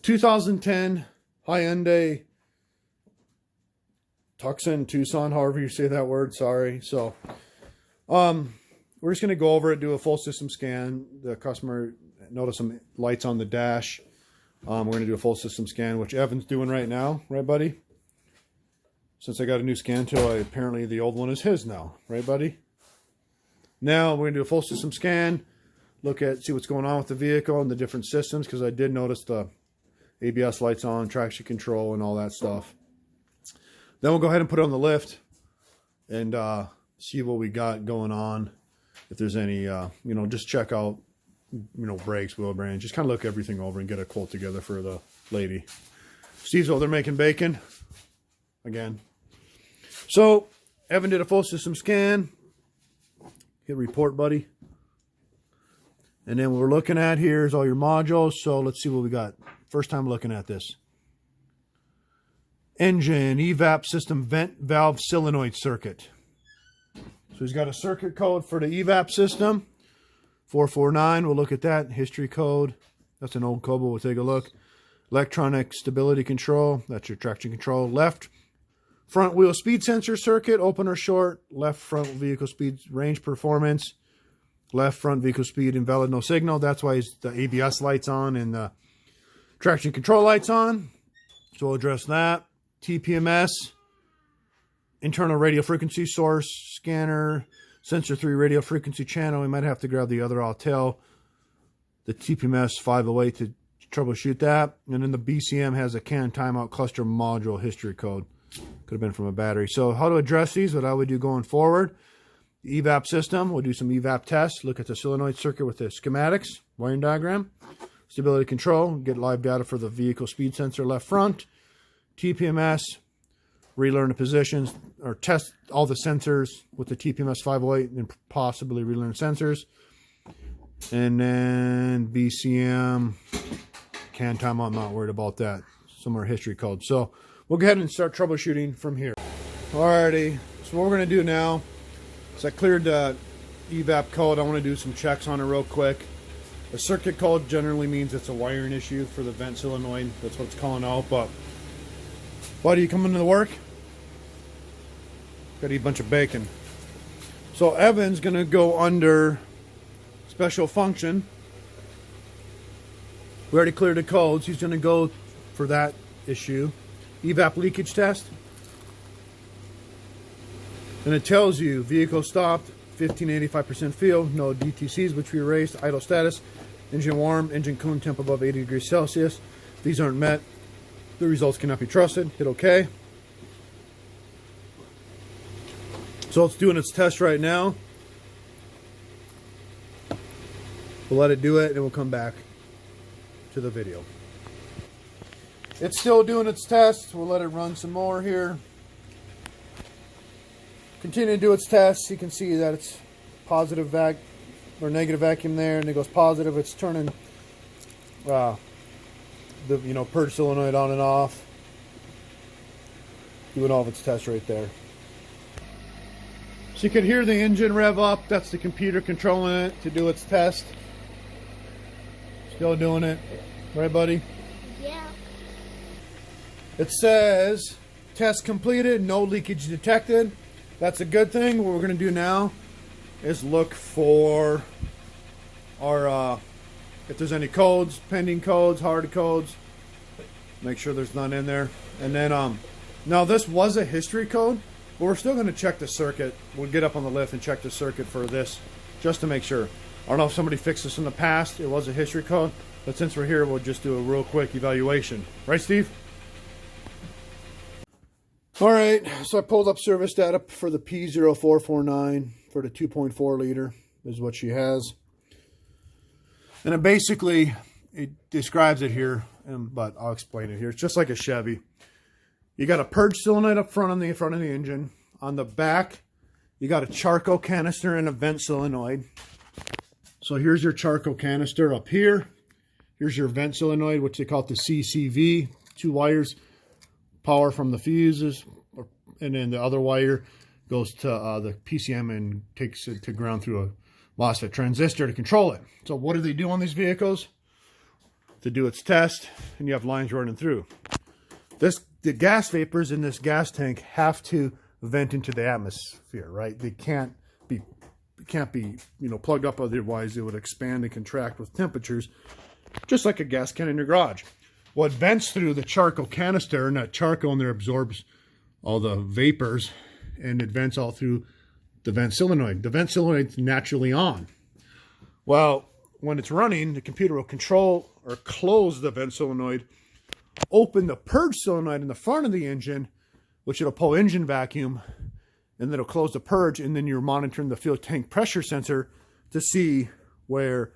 2010 Hyundai Tucson, Tucson, however you say that word, sorry. So, we're just going to go over it, do a full system scan. The customer noticed some lights on the dash. We're going to do a full system scan, which Evan's doing right now. Right, buddy? Since I got a new scan tool, apparently the old one is his now. Right, buddy? Now, we're going to do a full system scan. See what's going on with the vehicle and the different systems, because I did notice the ABS lights on, traction control, and all that stuff. Then we'll go ahead and put it on the lift and see what we got going on. If there's any, just check out, brakes, wheel bearings. Just kind of look everything over and get a quote together for the lady. Steve's over there making bacon again. So Evan did a full system scan. Hit report, buddy. And then what we're looking at here is all your modules. So let's see what we got. First time looking at this. Engine, evap system, vent valve solenoid circuit. So he's got a circuit code for the evap system. 449, we'll look at that. History code. That's an old code, but we'll take a look. Electronic stability control. That's your traction control. Left front wheel speed sensor circuit, open or short. Left front vehicle speed range performance. Left front vehicle speed invalid, no signal. That's why the ABS lights on and the traction control lights on. So we'll address that. TPMS, internal radio frequency source, scanner, sensor 3 radio frequency channel. We might have to grab the other. I'll tell the TPMS 508 to troubleshoot that. And then the BCM has a CAN timeout cluster module history code. Could have been from a battery. So how to address these, what I would do going forward. The evap system, we'll do some evap tests. Look at the solenoid circuit with the schematics, wiring diagram. Stability control, get live data for the vehicle speed sensor left front. TPMS, relearn the positions, or test all the sensors with the TPMS 508 and possibly relearn sensors. And then BCM, CAN timeout, I'm not worried about that. Some more history code. So we'll go ahead and start troubleshooting from here. Alrighty, so what we're going to do now is I cleared the evap code. I want to do some checks on it real quick. The circuit code generally means it's a wiring issue for the vent solenoid. That's what it's calling out, but buddy, you coming to work? Gotta eat a bunch of bacon. So Evan's gonna go under special function. We already cleared the codes. He's gonna go for that issue. Evap leakage test. And it tells you vehicle stopped, 1585% fuel, no DTCs which we erased, idle status, engine warm, engine coolant temp above 80 degrees Celsius. If these aren't met, the results cannot be trusted. Hit OK. So it's doing its test right now. We'll let it do it and we'll come back to the video. It's still doing its test. We'll let it run some more here. Continue to do its tests. You can see that it's positive vac or negative vacuum there, and it goes positive. It's turning the purge solenoid on and off, doing all of its tests right there. So you can hear the engine rev up. That's the computer controlling it to do its test. Still doing it, right, buddy? Yeah. It says test completed, no leakage detected. That's a good thing. What we're going to do now is look for our if there's any codes, pending codes, hard codes, make sure there's none in there. And then, now this was a history code, but we're still going to check the circuit. We'll get up on the lift and check the circuit for this, just to make sure. I don't know if somebody fixed this in the past. It was a history code, but since we're here, we'll just do a real quick evaluation. Right, Steve? All right, so I pulled up service data for the P0449 for the 2.4 liter is what she has. And it describes it here, but I'll explain it here. It's just like a Chevy. You got a purge solenoid up front on the front of the engine. On the back, you got a charcoal canister and a vent solenoid. So here's your charcoal canister up here. Here's your vent solenoid, which they call it the CCV. 2 wires, power from the fuses, and then the other wire goes to the PCM and takes it to ground through a MOSFET transistor to control it. So what do they do on these vehicles? to do its test, and you have lines running through. The gas vapors in this gas tank have to vent into the atmosphere, right? They can't be plugged up, otherwise it would expand and contract with temperatures, just like a gas can in your garage. Well, it vents through the charcoal canister, and that charcoal in there absorbs all the vapors, and it vents all through the vent solenoid. The vent solenoid's naturally on. Well, when it's running, the computer will control or close the vent solenoid, open the purge solenoid in the front of the engine, which it'll pull engine vacuum, and then it'll close the purge, and then you're monitoring the fuel tank pressure sensor to see where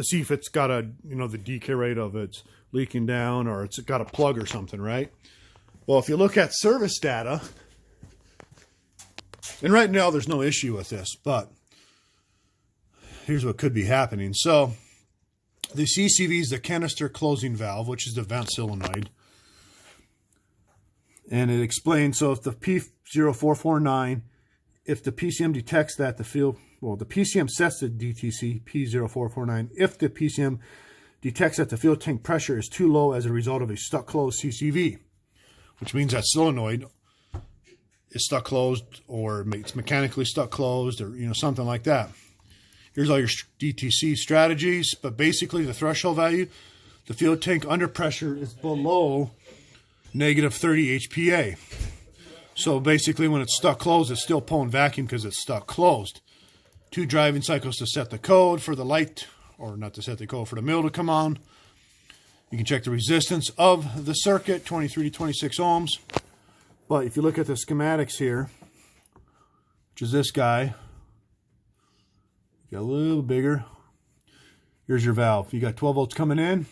see if it's got a, the decay rate of it's leaking down, or it's got a plug or something, right? Well, if you look at service data, and right now there's no issue with this, but here's what could be happening. So the CCV is the canister closing valve, which is the vent solenoid. And it explains, so if the P0449, if the PCM detects that the PCM sets the DTC P0449. If the PCM detects that the fuel tank pressure is too low as a result of a stuck closed CCV, which means that solenoid is stuck closed, or it's mechanically stuck closed, or something like that. Here's all your DTC strategies, but basically the threshold value, the fuel tank under pressure is below negative 30 HPA. So basically when it's stuck closed, it's still pulling vacuum because it's stuck closed. 2 driving cycles to set the code for the light, or not to set the code, for the mill to come on. You can check the resistance of the circuit, 23 to 26 ohms. But if you look at the schematics here, which is this guy, get a little bigger. Here's your valve. You got 12 volts coming in.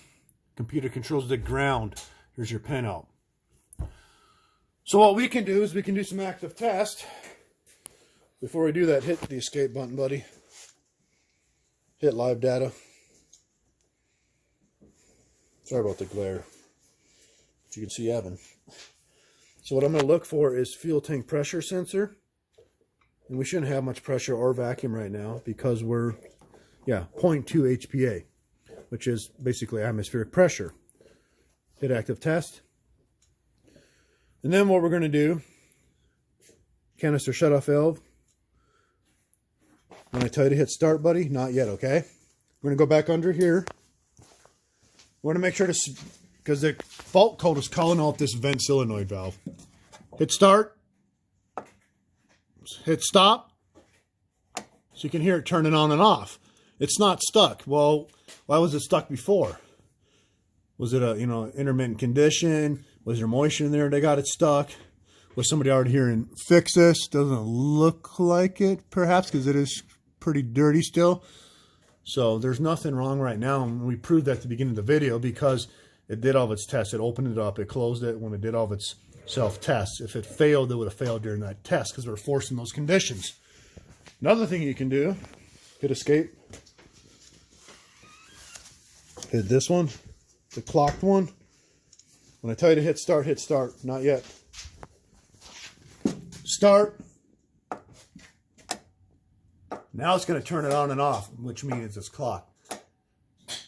Computer controls the ground. Here's your pin out. So what we can do is we can do some active test. Before we do that, hit the escape button, buddy. Hit live data. Sorry about the glare, but you can see Evan. So what I'm going to look for is fuel tank pressure sensor. And we shouldn't have much pressure or vacuum right now because we're, 0.2 HPA, which is basically atmospheric pressure. Hit active test. And then what we're going to do, canister shutoff valve. When I tell you to hit start, buddy, not yet, okay? We're going to go back under here. We want to make sure to, because the fault code is calling out this vent solenoid valve. Hit start. Hit stop. So you can hear it turning on and off. It's not stuck. Well, why was it stuck before? Was it a, intermittent condition? Was there moisture in there that got it stuck? Was somebody already here and fix this? Doesn't look like it, perhaps, because it is pretty dirty still. So there's nothing wrong right now. And we proved that at the beginning of the video because it did all of its tests. It opened it up. It closed it when it did all of its self-tests. If it failed, it would have failed during that test because we're forcing those conditions. Another thing you can do, hit escape. Hit this one, the clocked one. When I tell you to hit start, not yet. Start. Now it's going to turn it on and off, which means it's clocked.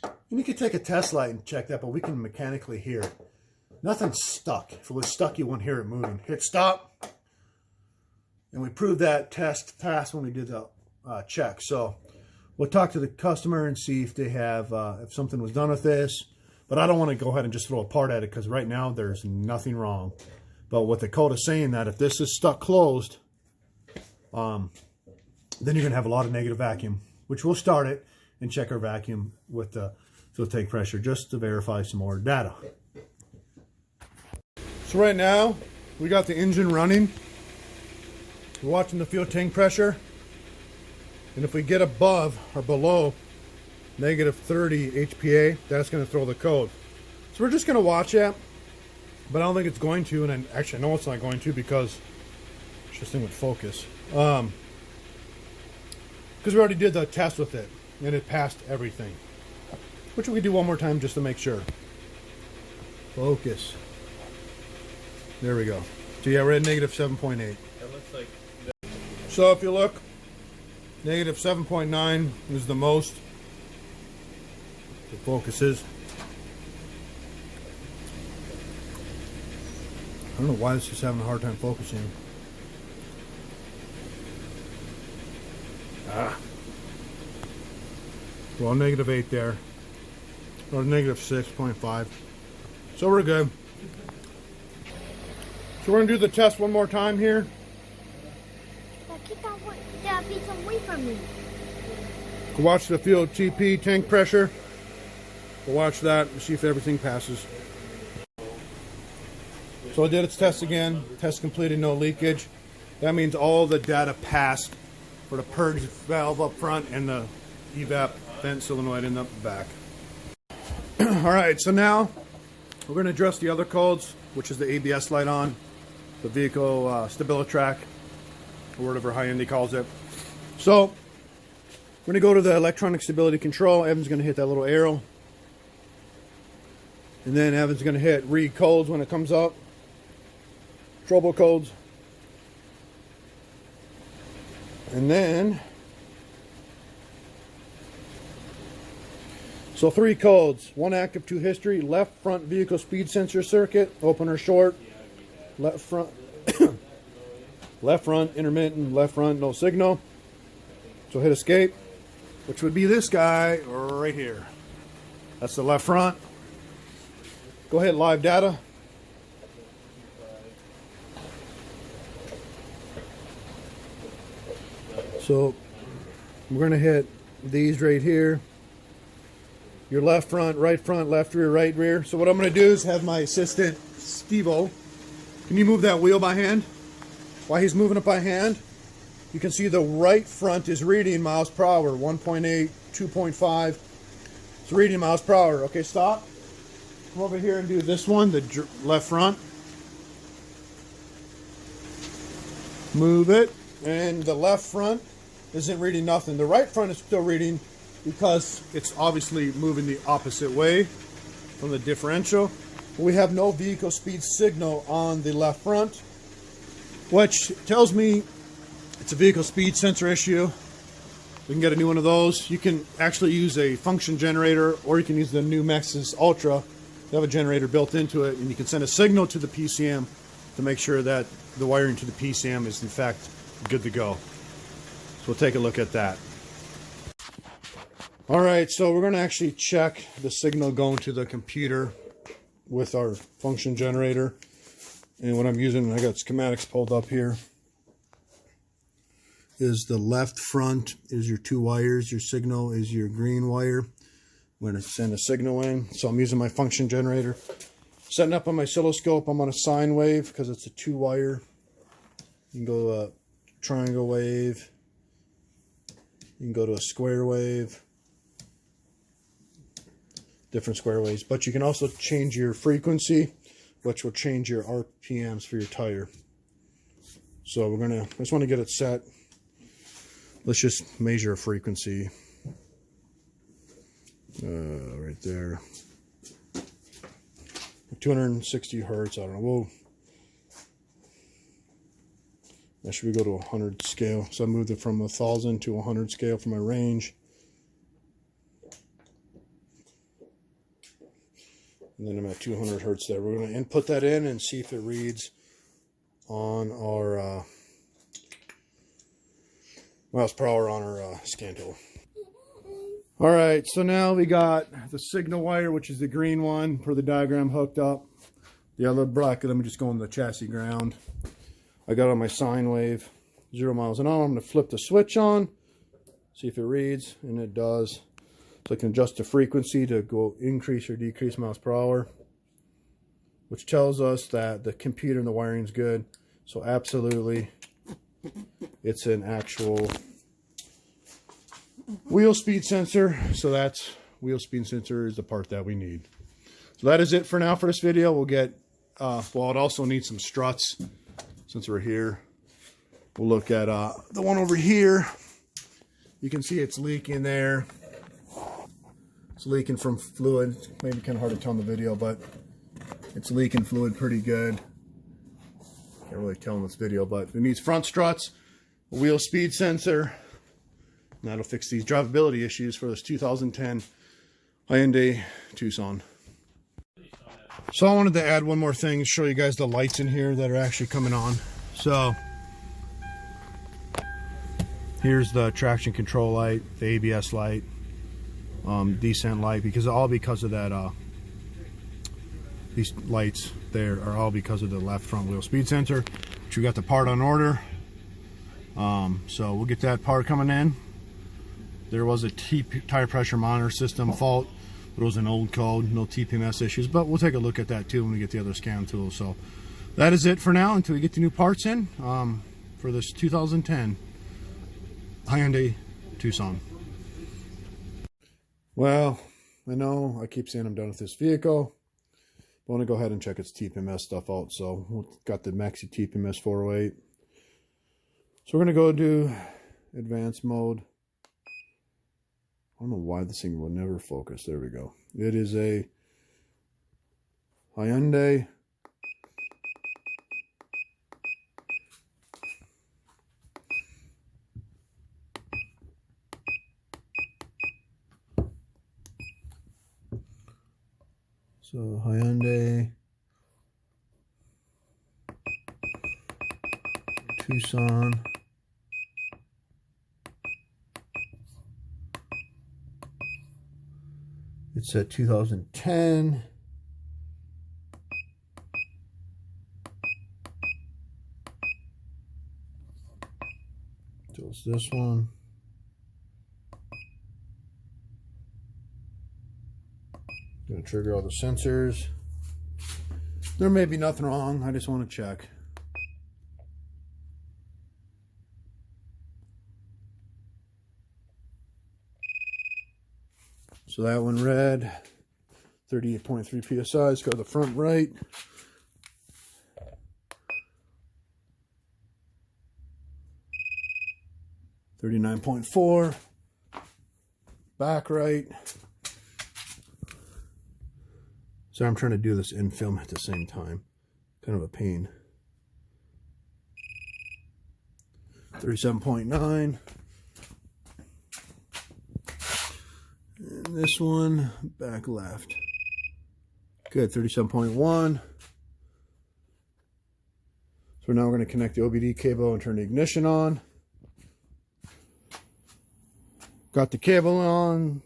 And you can take a test light and check that, but we can mechanically hear it. Nothing's stuck. If it was stuck, you wouldn't hear it moving. Hit stop. And we proved that test passed when we did the check. So we'll talk to the customer and see if they have, if something was done with this. But I don't want to go ahead and just throw a part at it because right now there's nothing wrong. But what the code is saying that if this is stuck closed, then you're going to have a lot of negative vacuum, which we'll start it and check our vacuum with the fuel tank pressure just to verify some more data. So right now, we got the engine running. We're watching the fuel tank pressure. And if we get above or below negative 30 HPA, that's going to throw the code. So we're just going to watch it, but I don't think it's going to, and actually I know it's not going to because this thing would focus. Because we already did the test with it, and it passed everything. Which we can do one more time just to make sure. Focus. There we go. So yeah, we're at negative 7.8. That looks like... So if you look, negative 7.9 is the most. It focuses. I don't know why this is having a hard time focusing. Well, -8 there. Or -6.5. So we're good. So we're going to do the test one more time here. Keep that piece away from me. Watch the fuel TP tank pressure. We'll watch that and see if everything passes. So I did its test again. Test completed, no leakage. That means all the data passed for the purge valve up front and the evap vent solenoid in the back. Alright, so now we're going to address the other codes, which is the ABS light on, the vehicle StabiliTrak, or whatever Hyundai calls it. So we're going to go to the electronic stability control. Evan's going to hit that little arrow. And then Evan's going to hit read codes when it comes up. Trouble codes. And then, so 3 codes. 1 active, 2 history. Left front vehicle speed sensor circuit. Opener short. Left front. Left front, intermittent. Left front, no signal. So hit escape, which would be this guy right here. That's the left front. Go ahead, live data. So we're going to hit these right here. Your left front, left rear, right rear. So what I'm going to do is have my assistant, Steve-O. Can you move that wheel by hand? While he's moving it by hand, you can see the right front is reading miles per hour, 1.8, 2.5. It's reading miles per hour. Okay, stop. Come over here and do this one, the left front. Move it, and the left front isn't reading nothing. The right front is still reading because it's obviously moving the opposite way from the differential. We have no vehicle speed signal on the left front, which tells me it's a vehicle speed sensor issue. We can get a new one of those. You can actually use a function generator, or you can use the new Maxxis Ultra. They have a generator built into it, and you can send a signal to the PCM to make sure that the wiring to the PCM is in fact good to go. So we'll take a look at that. Alright, so we're going to actually check the signal going to the computer with our function generator. And what I'm using, I got schematics pulled up here, is the left front is your 2 wires. Your signal is your green wire. I'm going to send a signal in. So I'm using my function generator. Setting up on my oscilloscope, I'm on a sine wave because it's a 2 wire. You can go triangle wave. You can go to a square wave. Different square waves. But you can also change your frequency, which will change your RPMs for your tire. So I just want to get it set. Let's just measure a frequency. Right there. 260 hertz, I don't know. Whoa. That should we go to 100 scale. So I moved it from 1,000 to 100 scale for my range. And then I'm at 200 hertz there. We're going to input that in and see if it reads on our miles per hour on our scan tool. Alright, so now we got the signal wire, which is the green one for the diagram, hooked up. The other black, let me just go on the chassis ground. I got on my sine wave, 0 miles an hour. I'm going to flip the switch on, see if it reads, and it does. So I can adjust the frequency to go increase or decrease miles per hour, which tells us that the computer and the wiring is good. So absolutely, it's an actual wheel speed sensor. So that's wheel speed sensor is the part that we need. So that is it for now for this video. We'll get, well, it also needs some struts since we're here. We'll look at the one over here. You can see it's leaking there. It's leaking from fluid. Maybe kind of hard to tell in the video, but it's leaking fluid pretty good. Can't really tell in this video, but it needs front struts, a wheel speed sensor, and that'll fix these drivability issues for this 2010 Hyundai Tucson. So I wanted to add one more thing and show you guys the lights in here that are actually coming on. So here's the traction control light, the ABS light, descent light, because of that these lights there are all because of the left front wheel speed sensor, which we got the part on order. So we'll get that part coming in. There was a tire pressure monitor system fault, but it was an old code, no TPMS issues, but we'll take a look at that too when we get the other scan tools. So that is it for now until we get the new parts in for this 2010 Hyundai Tucson. Well, I know I keep saying I'm done with this vehicle. I want to go ahead and check its TPMS stuff out. So we've got the Maxi TPMS 408. So we're going to go do advanced mode. I don't know why this thing will never focus. There we go. It is a Hyundai Tucson. It's a 2010. So it's this one. Gonna trigger all the sensors. There may be nothing wrong. I just want to check. So that one read 38.3 psi. Let's go to the front right. $39.4. Back right. So I'm trying to do this in film at the same time. Kind of a pain. 37.9. And this one, back left. Good, 37.1. So now we're going to connect the OBD cable and turn the ignition on. Got the cable on,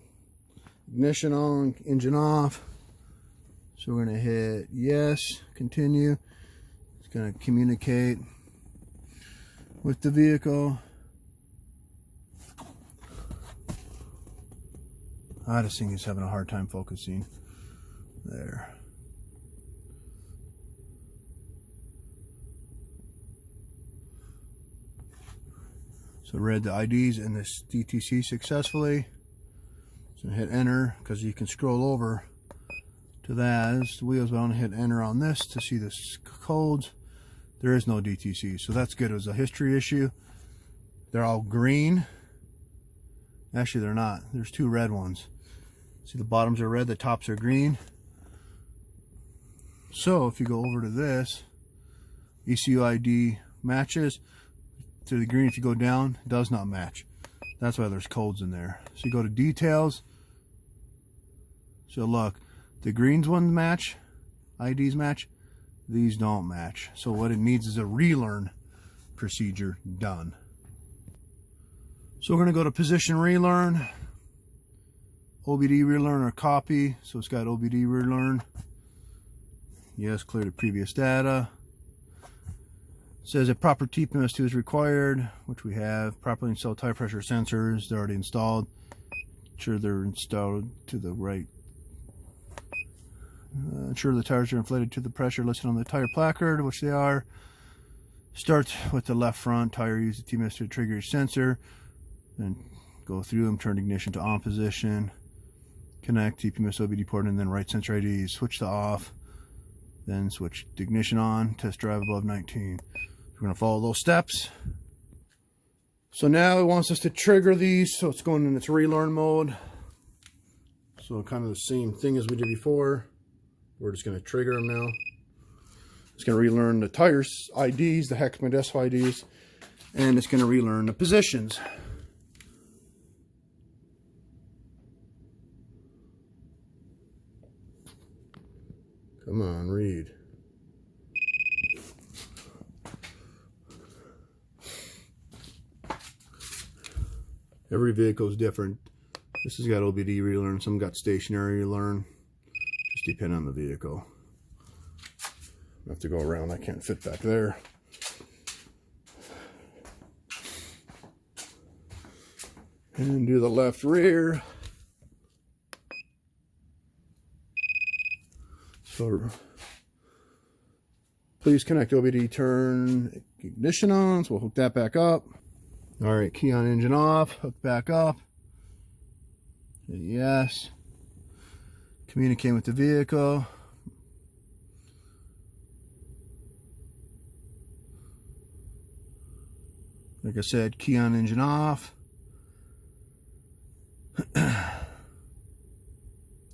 ignition on, engine off. So we're going to hit yes, continue. It's going to communicate with the vehicle. This thing is having a hard time focusing. There. So read the IDs in this DTC successfully. So hit enter because you can scroll over to that. As the wheels, but I want to hit enter on this to see the codes. There is no DTC, so that's good. It was a history issue. They're all green. Actually, they're not. There's two red ones. See, the bottoms are red, the tops are green. So if you go over to this, ECU ID matches to the green. If you go down, it does not match. That's why there's codes in there. So you go to details. So look, the greens ones match, IDs match, these don't match. So what it needs is a relearn procedure done. So we're going to go to position relearn, OBD relearn or copy. So it's got OBD relearn. Yes, clear the previous data. It says a proper TPMS2 is required, which we have. Properly installed tire pressure sensors. They're already installed. Ensure they're installed to the right. Ensure the tires are inflated to the pressure listed on the tire placard, which they are. Start with the left front tire. Use the TPMS to trigger your sensor. Then go through them. Turn ignition to on position. Connect TPMS OBD port and then right sensor ID. Switch to off. Then switch the ignition on. Test drive above 19. We're going to follow those steps. So now it wants us to trigger these. So it's going in its relearn mode. So kind of the same thing as we did before. We're just going to trigger them now. It's going to relearn the tires IDs, the hexadecimal IDs, and it's going to relearn the positions. Come on, read. Every vehicle is different. This has got OBD relearn, some got stationary relearn. Just depending on the vehicle. I have to go around, I can't fit back there. And do the left rear. So please connect OBD, turn ignition on, so we'll hook that back up. All right, key on, engine off, hook back up. Yes. Communicate with the vehicle. Like I said, key on, engine off.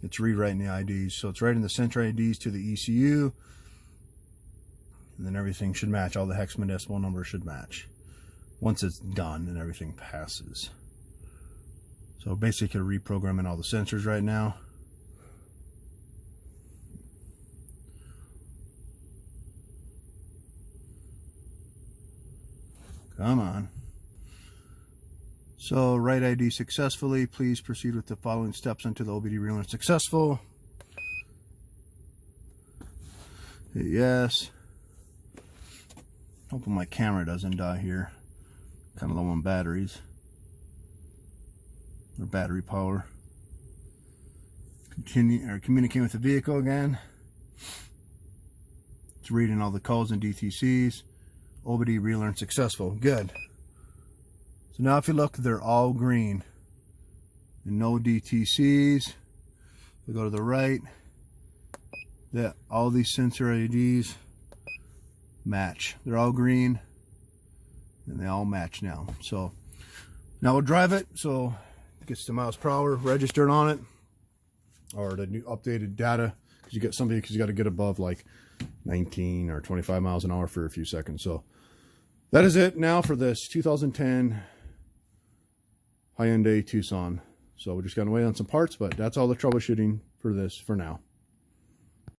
It's rewriting the IDs, so it's writing the sensor IDs to the ECU, and then everything should match. All the hexadecimal numbers should match once it's done and everything passes. So basically reprogramming all the sensors right now. Come on. So, write ID successfully. Please proceed with the following steps until the OBD relearn is successful. Hit yes. Hoping my camera doesn't die here. Kind of low on batteries. Or battery power. Continue or communicating with the vehicle again. It's reading all the codes and DTCs. OBD relearn successful. Good. So now if you look, they're all green. And no DTCs. We go to the right. That all these sensor IDs match. They're all green. And they all match now. So now we'll drive it. So it gets the miles per hour registered on it. Or the new updated data. Because you get somebody, because you got to get above like 19 or 25 miles an hour for a few seconds. So that is it now for this 2010 Hyundai Tucson. So we're just going to wait on some parts, but that's all the troubleshooting for this for now.